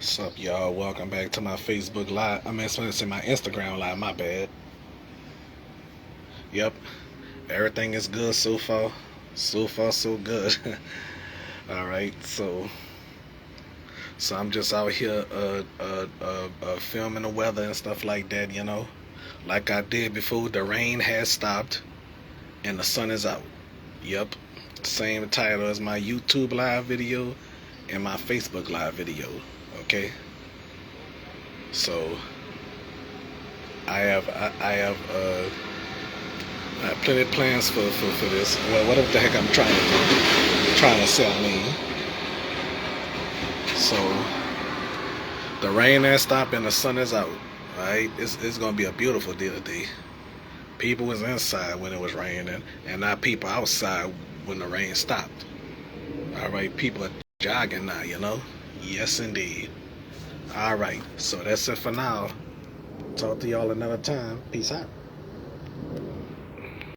What's up, y'all? Welcome back to my Facebook Live. I mean, it's my Instagram Live. My bad. Yep, everything is good so far. So far, so good. All right, so I'm just out here filming the weather and stuff like that. Like I did before. The rain has stopped and the sun is out. Yep, same title as my YouTube Live video and my Facebook Live video. Okay. So I have plenty of plans for this. Well, whatever the heck I'm trying to do, trying to sell me. So the rain has stopped and the sun is out. Right? It's gonna be a beautiful day today. People was inside when it was raining, and now people outside when the rain stopped. All right, people are jogging now. Yes, indeed. All right, so that's it for now. Talk to y'all another time. Peace out.